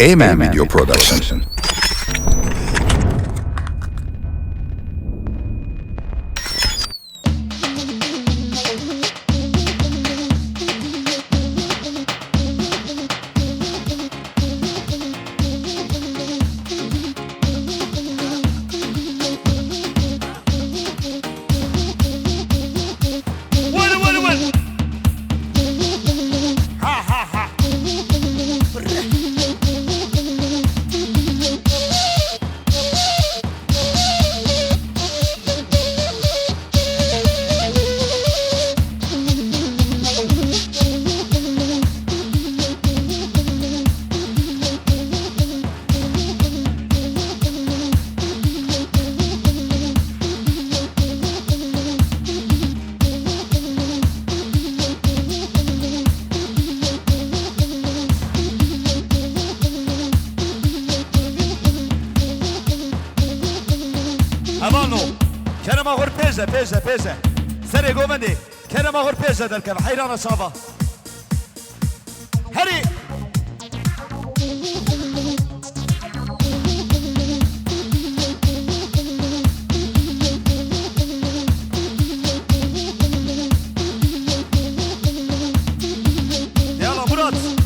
A-Man Video Production. امانو كرم اغور بيزا سري قومندي كرم اغور بيزا دالكم حيران صافا هري يلا مراد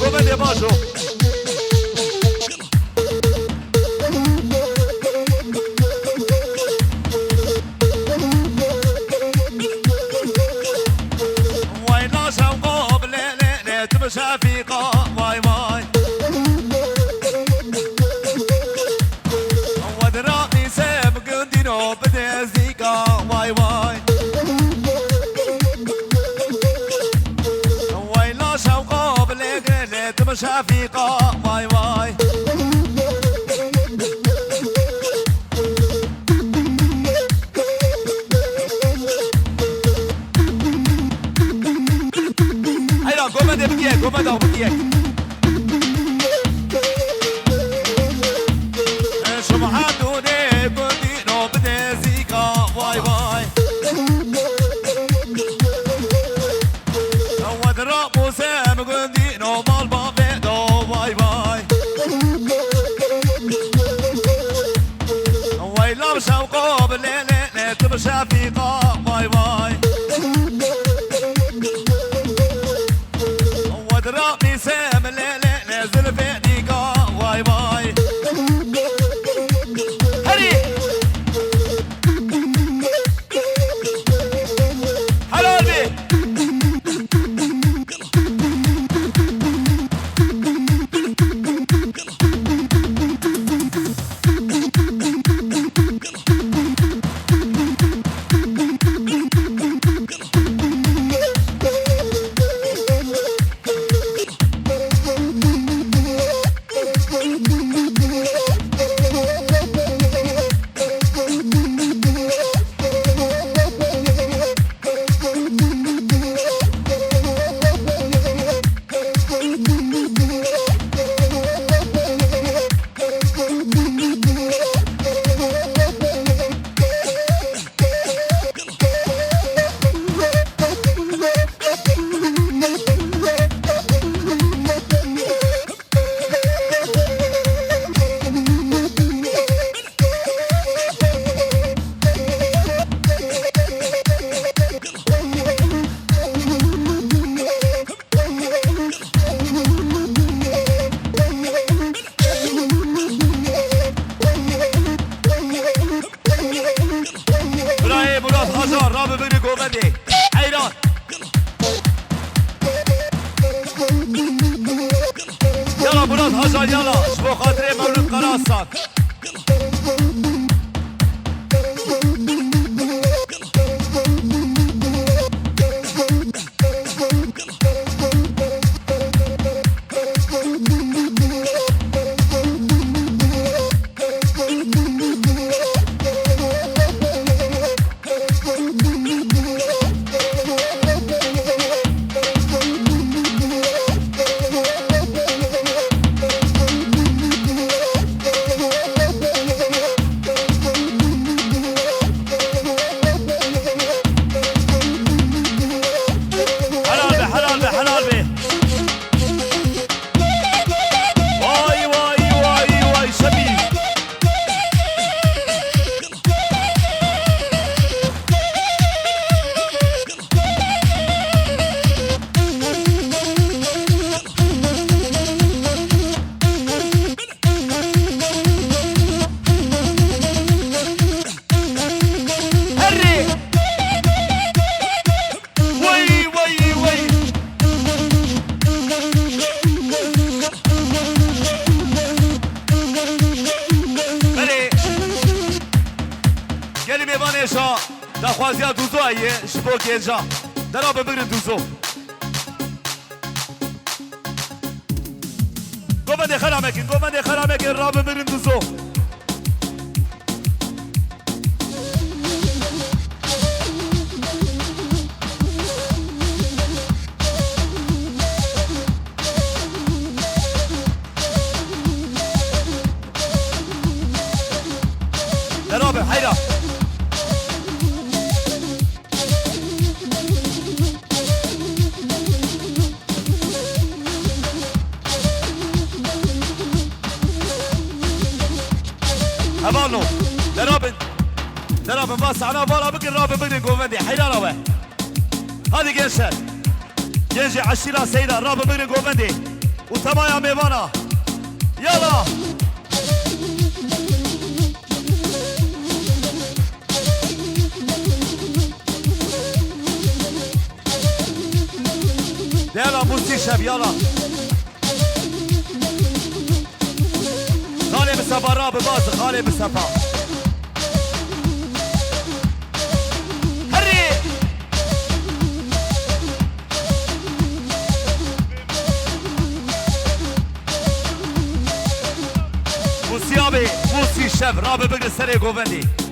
come bacio واي ناس وقوب ليلة تمشى في قام واي واي ودرامي سيب قندينو بدي زيكا واي واي شفيقة واي واي هيا قوم ده بديك شمعاتو دي قدينو بدي زيكا واي واي ودرامو سام قدينو بالبا واي واي واي لابسة وقوب الليلة تمشى في قام واي واي ودرامي سام الليلة نازل في ديكا واي واي هري هلا قلبي يلا بنات هزار يلا اسبوع خاطري مولد قرار آسان دخوازی دوزو ایه شبو گیجا درا ببرن دوزو گومنده خرامکن را ببرن دوزو درا به حیرا هبالو درابن باس عنا بالا بقن رابن بقن قومندي حيرانا وي هذه جنشر جنجي عشيرة سيدة رابن بقن قومندي وتمايا ميوانا يلا يلا موسي شاب يلا خالي بسفا راب باز خالي بسفا هري موسيابي موسي شاب راب بقل سري قوفندي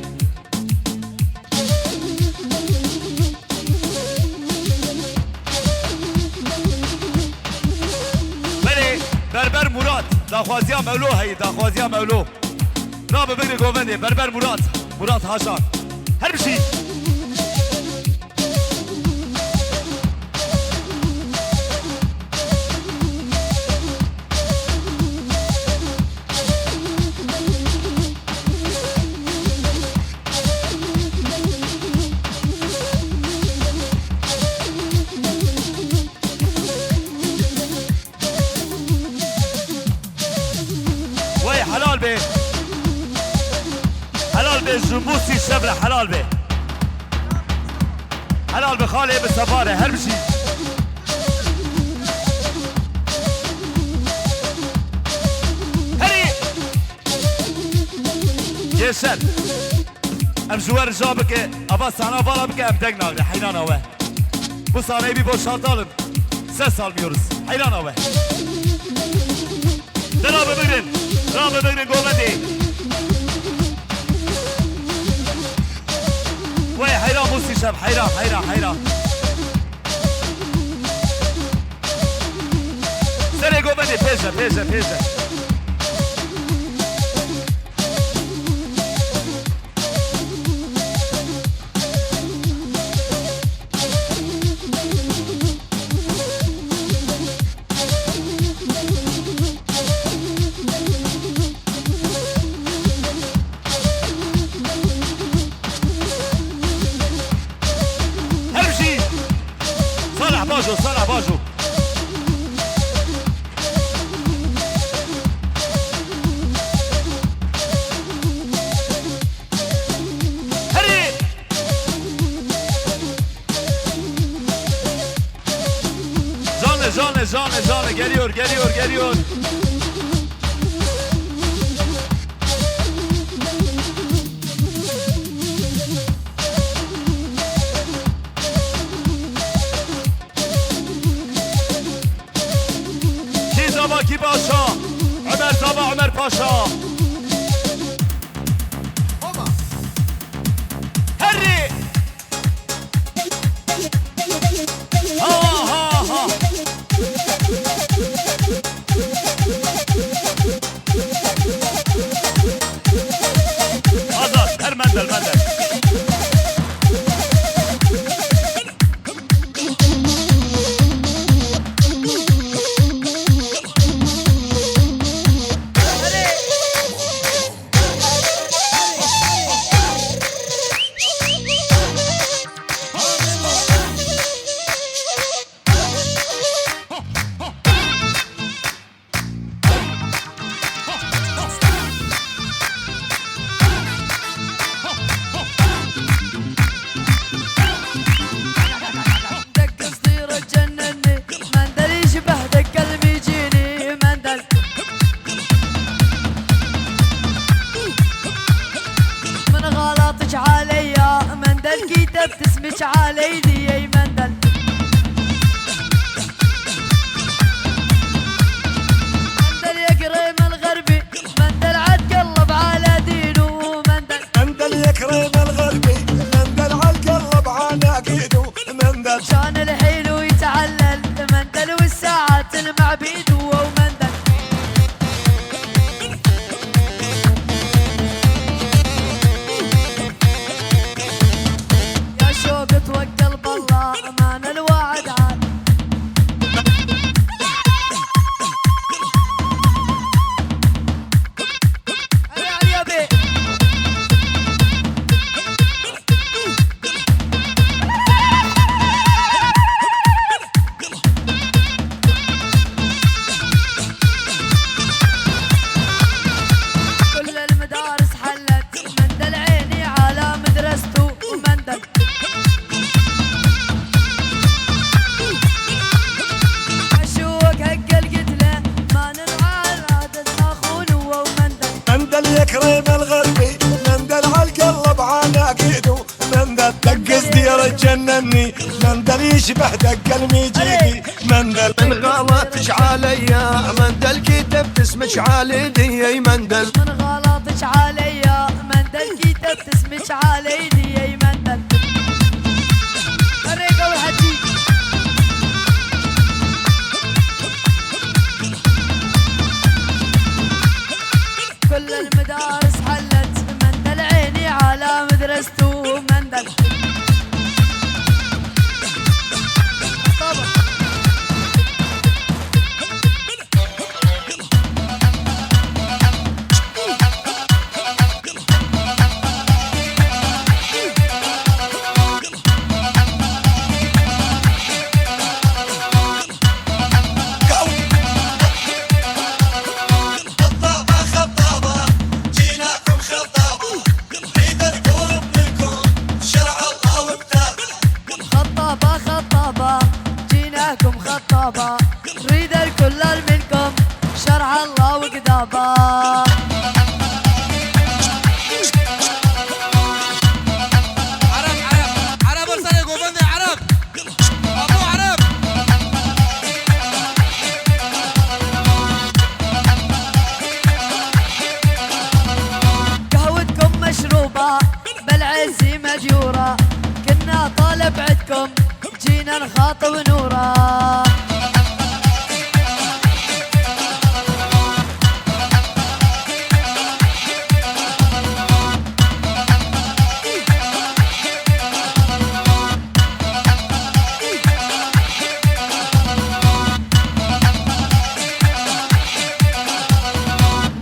بربر مراد داخوازیا مولو هی داخوازیا مولو را ببینی گوونده بربر مراد هاشان هر بشی حلال به جنبوسی شبره حلال به خاله به سفاره هر بشی هری جيشن ام جوار جابك ابا سانا بالا بك ام دق ناغري حيران اوه bu sahneyi bir boşaltalım ses almıyoruz hayran اوه Raba bigrin Govendi وي حيران موسي شاب حيران سري Govendi بيجا صالح باجو هري Canlı geliyor باشا هري ها هذا المندل بتسمج علي دي يا مندل مندل يا كريم الغربي مندل عاد قلب على دينه مندل يا كريم الغربي مندل عاد قلب على دينه مندل كان الحلو يتعلل مندل والساعات مع بيده ومندل وقلب الله امان الوعد عاد علي يا بي كل المدارس حلت مندل عيني على مدرسته ومندل يا كريم الغربي مندل عالقلب على قيده مندل دقس دير تجنني مندل يشبه دق الميجيدي مندل من غلطش عليا مندل كتب تسمش علي دي مندل من غلطش عليا مندل كتب تسمش علي دي مندل الريقة والحجي كل المدارس حلت مندل عيني على مدرسته مندل طبعا خطابة نريد الكل منكم شرع الله وقدابة عرب ارسل قوبندي عرب ابو عرب قهوتكم مشروبة بالعز مجورة كنا طالب عدكم جينا نخاطب نورا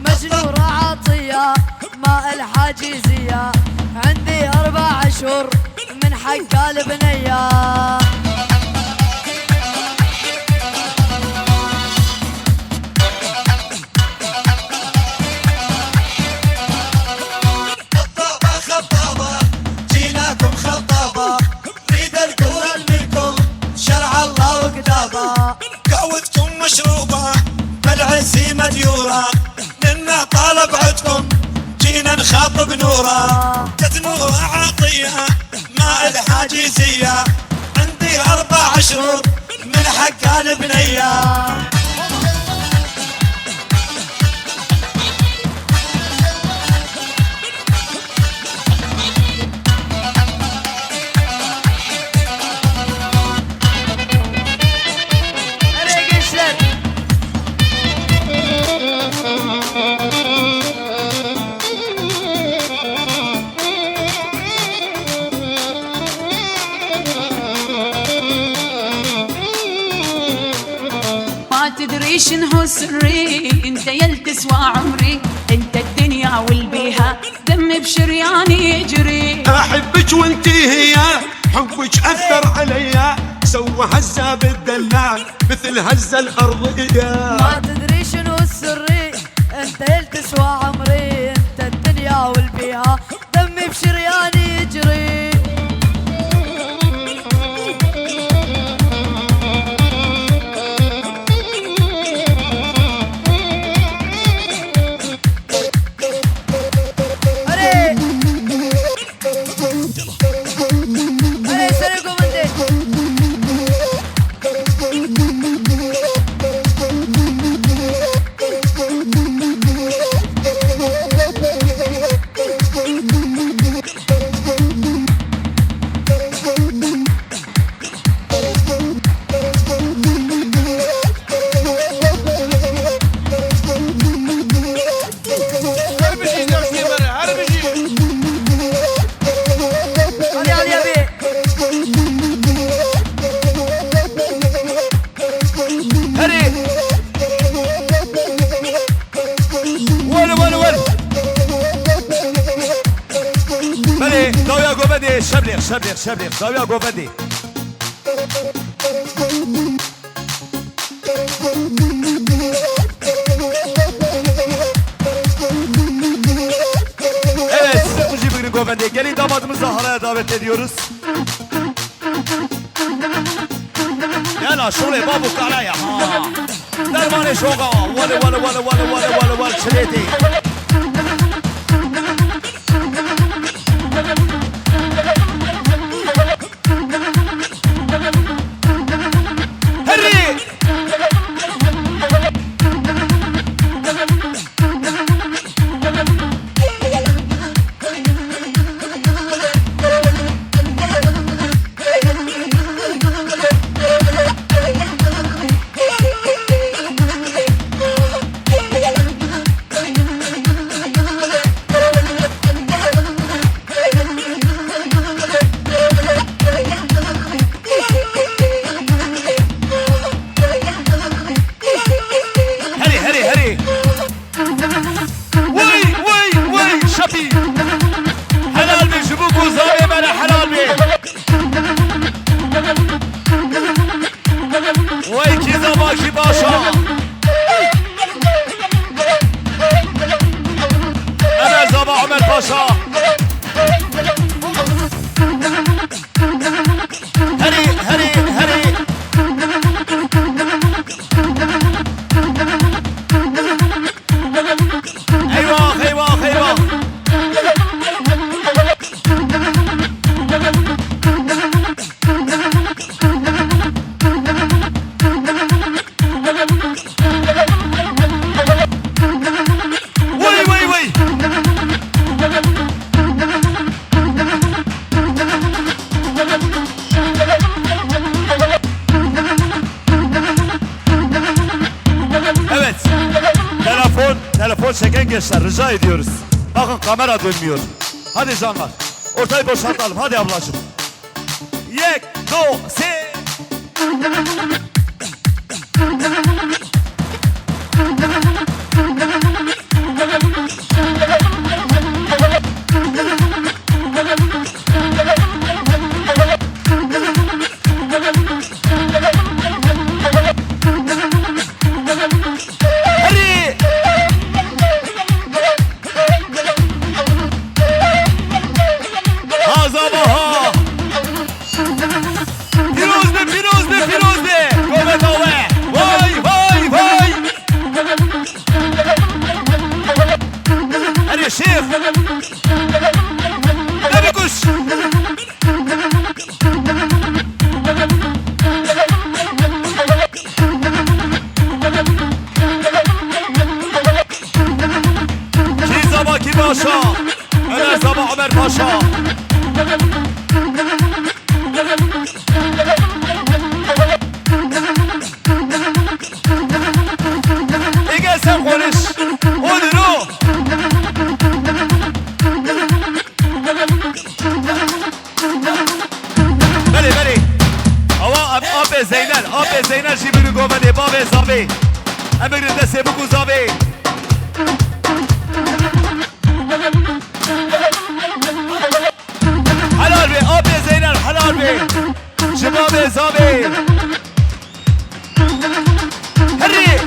مجنورة عطية ماء الحاجزية عندي 4 أشهر من حق البنية خطابة جيناكم خطابة نريد الكل منكم شرع الله وقدابة قهوتكم مشروبة بالعز مديورة منا طالب عدكم جينا نخاطب نورا تتنور عطية ماء الحاجزية عندي 4 أشهر من حق البنية شنو سري انت يل تسوى عمري انت الدنيا والبيها دمي بشرياني يجري احبك وانتي هي حبك اثر عليا سوى هزه بالدلال مثل هزه الارضيه ما تدري شنو السري انت يل تسوى عمري انت الدنيا والبيها دمي بشرياني يجري شبلغ زاوية قوفندي Evet, Muji bugün Govendi. Gelin damadımızı halaya davet ediyoruz. Yala şöyle babu kalaya. Dermane şoga. Vale çileti. Telefon çeken gençler rica ediyoruz. Bakın kamera dönmüyor. Hadi canlar. Ortayı boşaltalım. Hadi ablacığım. Yek, do, se. Paşa, Ömer Sabah Ömer Paşa. Gel sen konuş. Odur o. Beri. Ama abi Zeynel, Jibiri Gomedi, Babe Zabi. زابي هري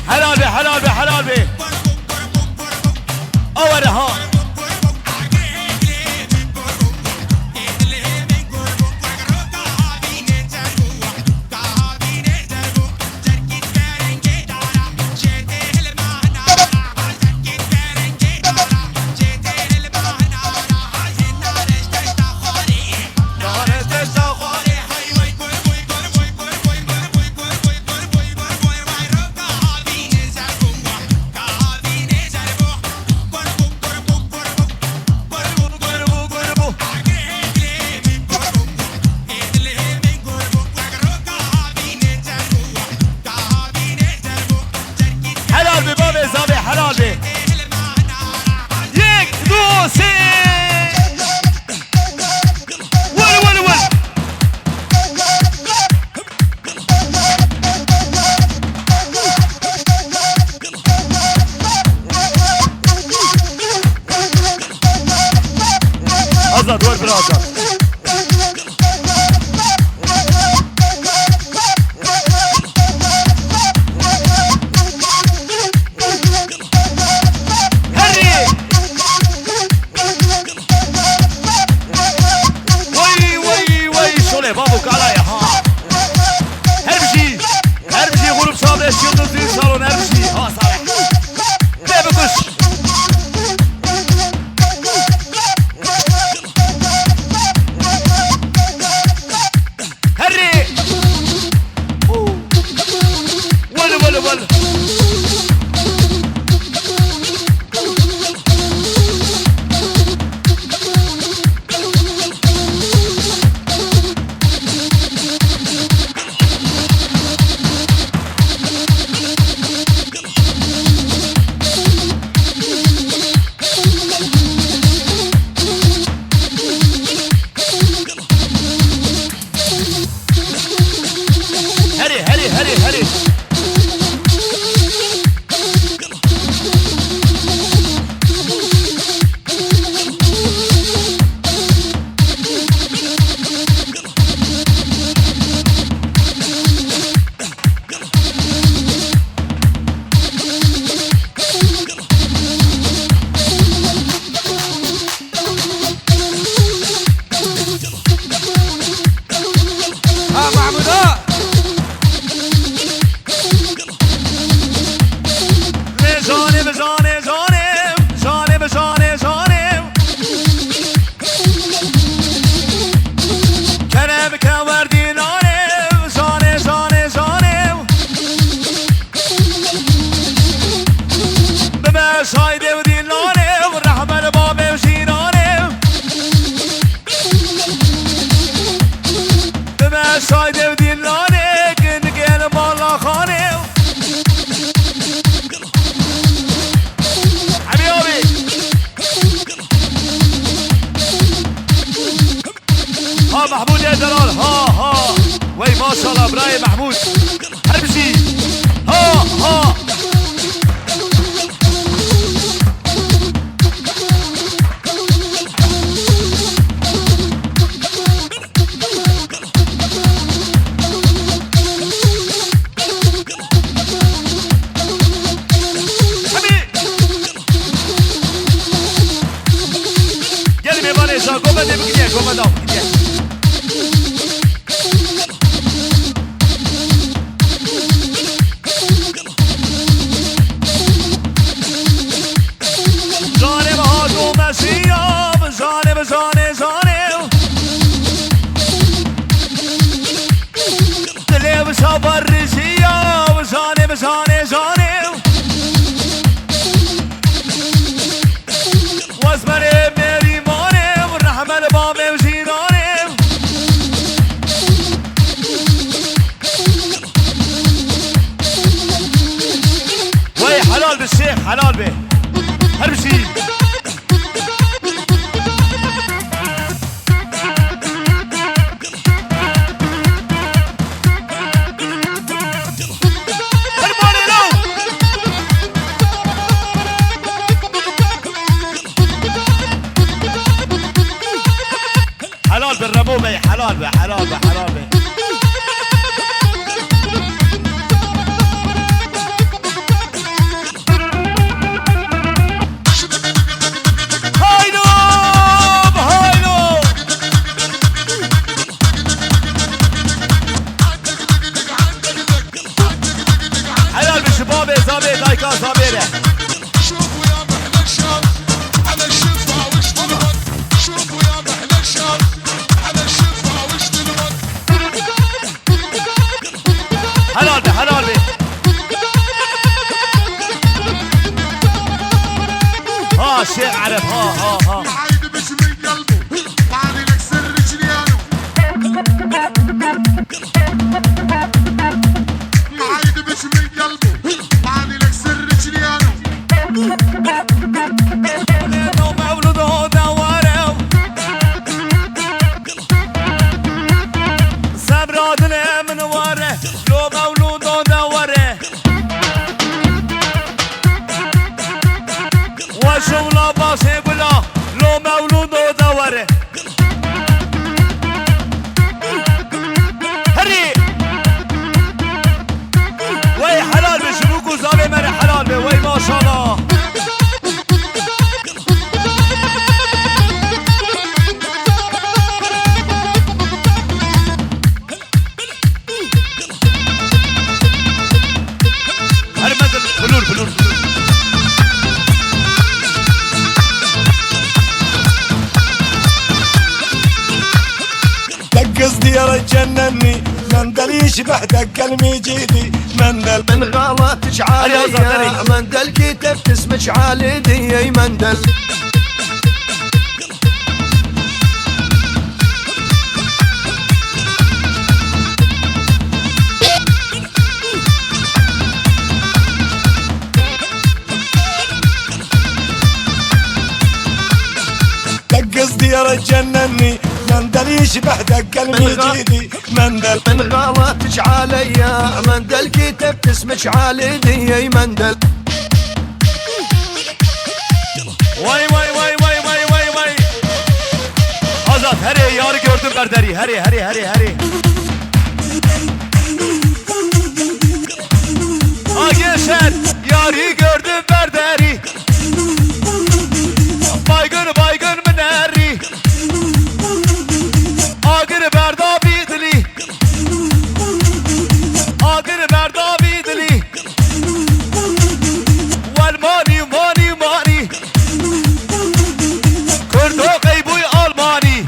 حلال بي حلال بي حلال بي اول ها دور برادر محمود يا دلال ها وي ما شاء الله ابراهيم محمود امشي ها حلال به هرشي حلال بالرمو بي حلال بي حلال بي حلال بي شيء عرف ها عايد بس من قلبه طعني لك سر جنيانه عايد بس من قلبه طعني لك سر جنيانه لو مولوده دواره سبراد من وره لو مولوده دواره وشولا باسه بلا لو مولود دوره هري وي حلال بشروق وزابي مري حلال بي وي ما شاء الله هري مثل بلور قصدي جنني مندل يشبه دق المجيدي مندل من غلطش عليا مندل كتب تسمش عليدي يا مندل قصدي جنني مندل يشبه دق المجيدي مندل من غلطش عليا مندل كتب تسمش عليدي يا مندل Vay vay vay vay vay vay vay Azat heri yarı gördüm berderi heri Ha geçer yarı gördüm berderi Baygın mineri Agır berda bidli Agır berda bidli Vel mani Kurdo kaybuy Almani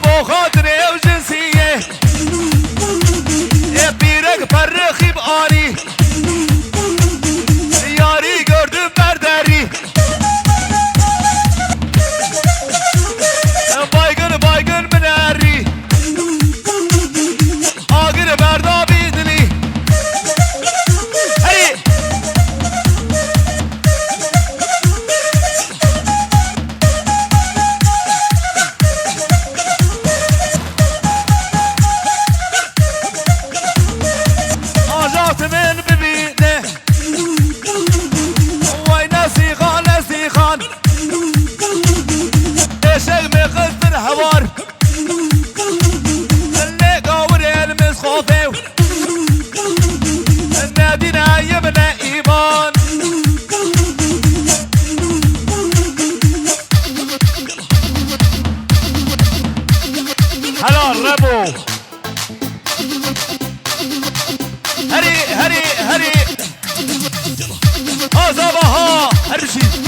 Bu خاطر ev cinsiye Birek perrekhib ani Yari gördüm berderi Baygın mineri Agır berda bidli Hey Azat min bibine Vay nasihan Eşek mi kızdır havar اللي قاور يلمس خوفه النادينا يبنى ايمان حلال ربو هري ها زبها هرشي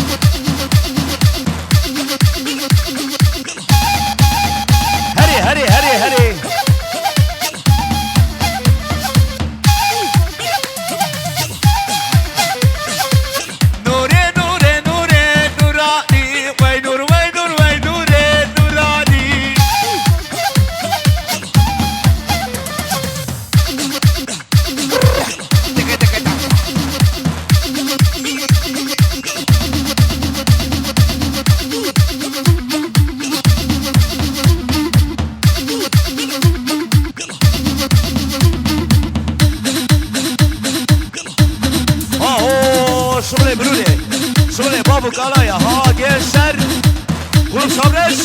هري نوراني وي نوراني شغل بلوله شغل بابو كالايا ها جيشر قلوب صبرش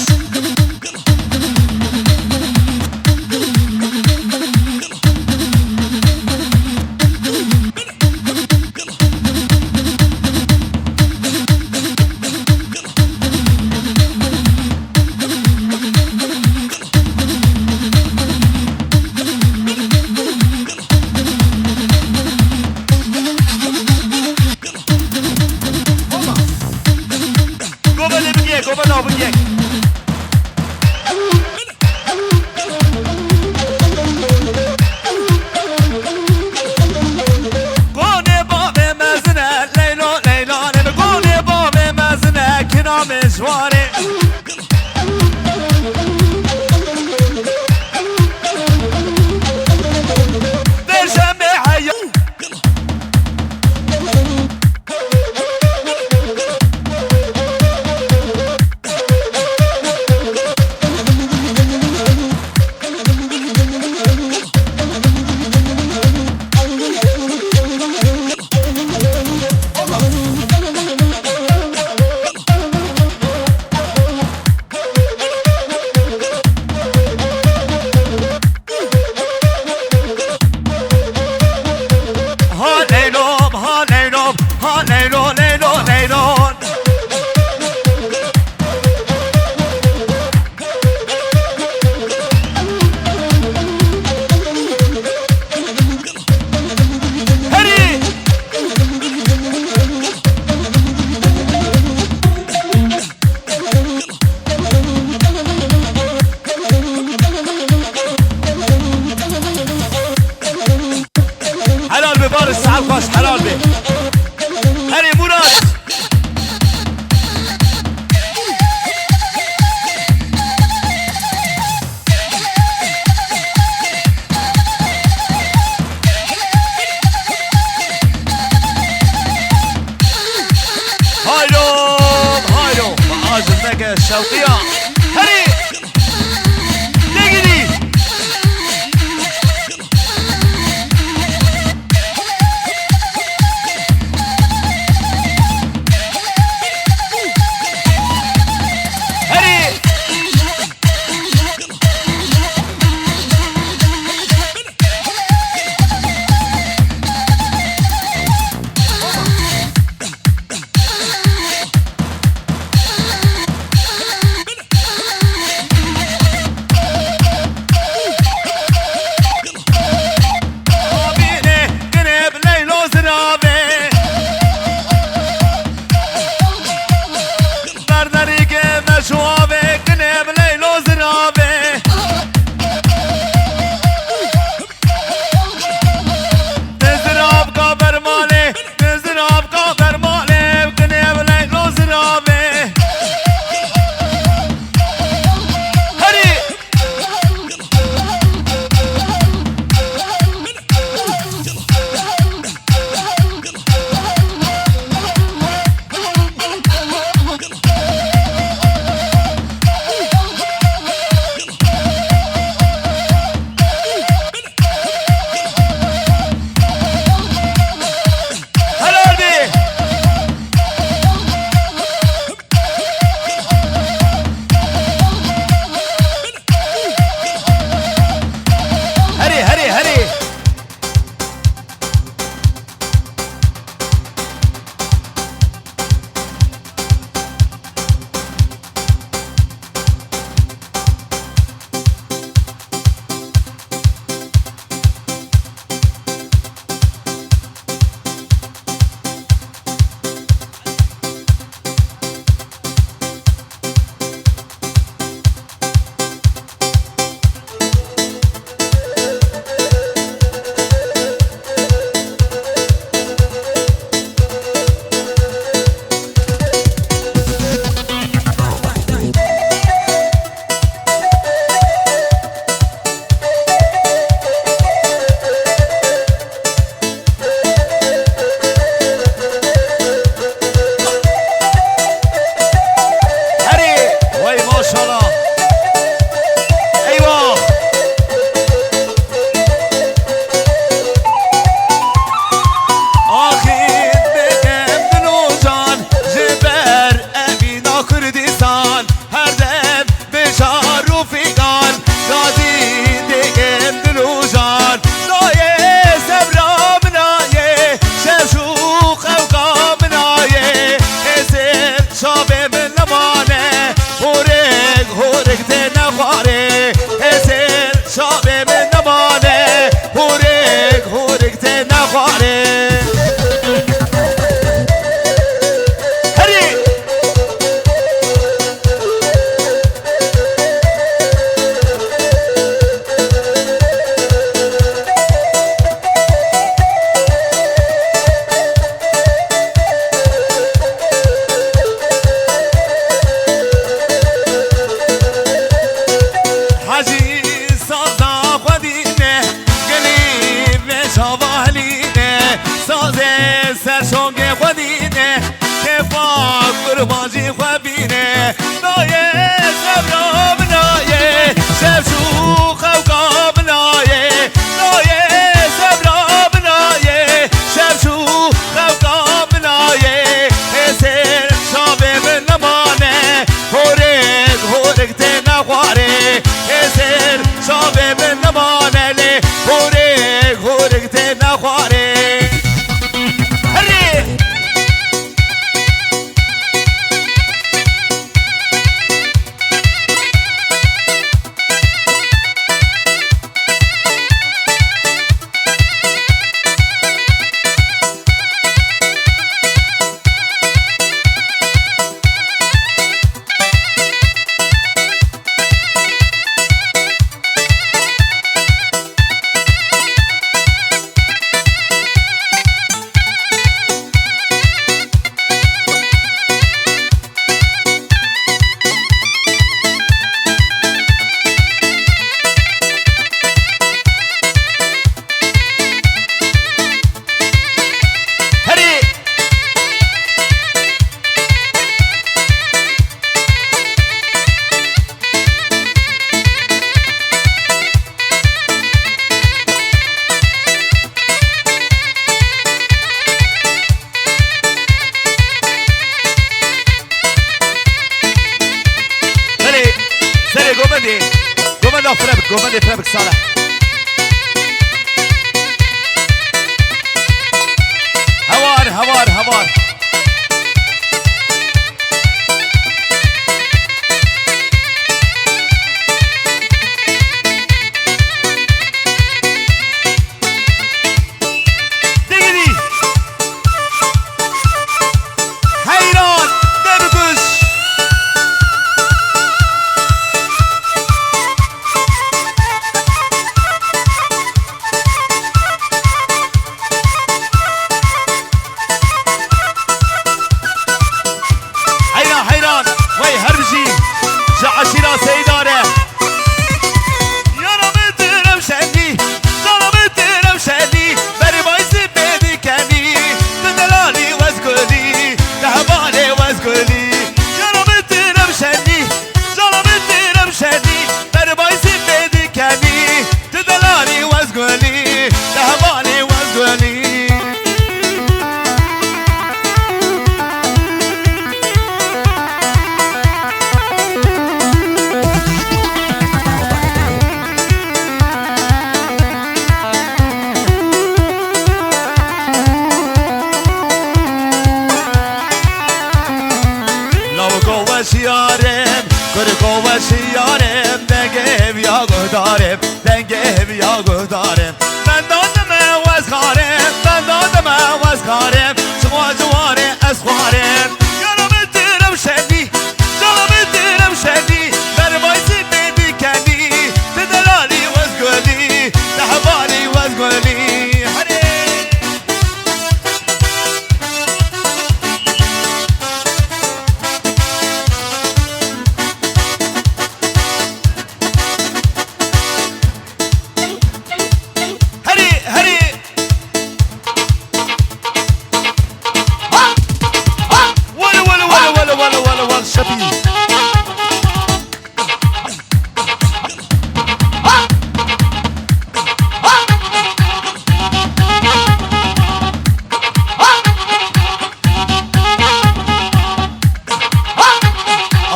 الشوقية هري نجري هري جوفندي جوفندي فرابك جوفندي فرابك صالح هوار هوار هوار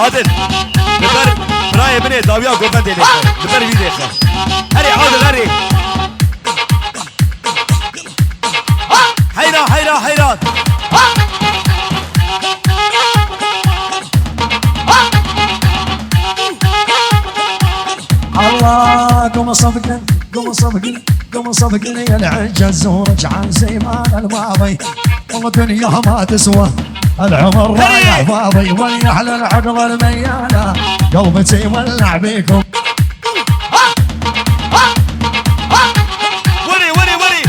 عادل ببر براي بني داويا جوفندي ليك ببر في ليك هري عادل هري حيران حيران حيران الله قوم صفقن قوم صفقن قوم صفقن يا العجز ورجعان زي ما الماضي والله الدنيا ما تسوى العمر رايح فاضي وليحلى العقل الميانة قلبتي ولع بيكم ولي ولي ولي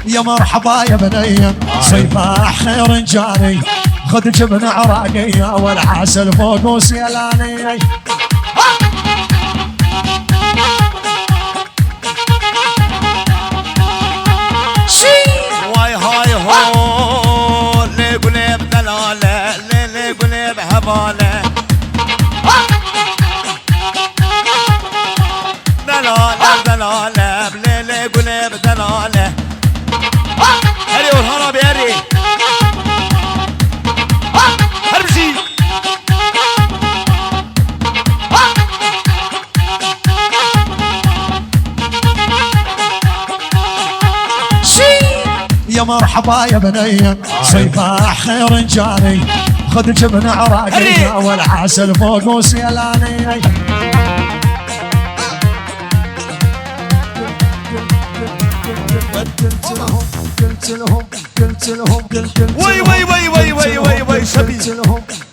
يا مرحبا يا بني صيفاح خير جاني خذ جبن عراقية والعسل فوق وسيلاني واي هاي هو لي قلب دلالة لي قلب هبالة دلالة دلالة لي قلب دلالة هري والهرب هري هرمشي يا مرحبا يا بني صيفاح خير جاني خذ جبن عراقية والعسل فوق وسيلاني قلت لهم وي وي وي وي وي وي وي شبي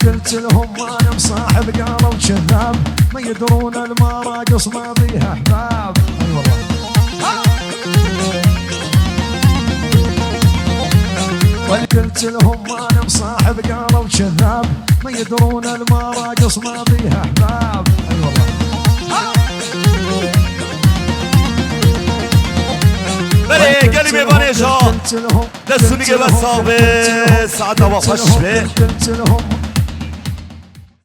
قلت لهم انا مصاحب قالوا كذاب ما يدرون المراقص ما فيها احباب اي والله قلت لهم انا مصاحب قالوا كذاب ما يدرون المراقص ما فيها احباب اي والله بلي قلبي بانيشا دسوني قبل صابي ساعة وفش به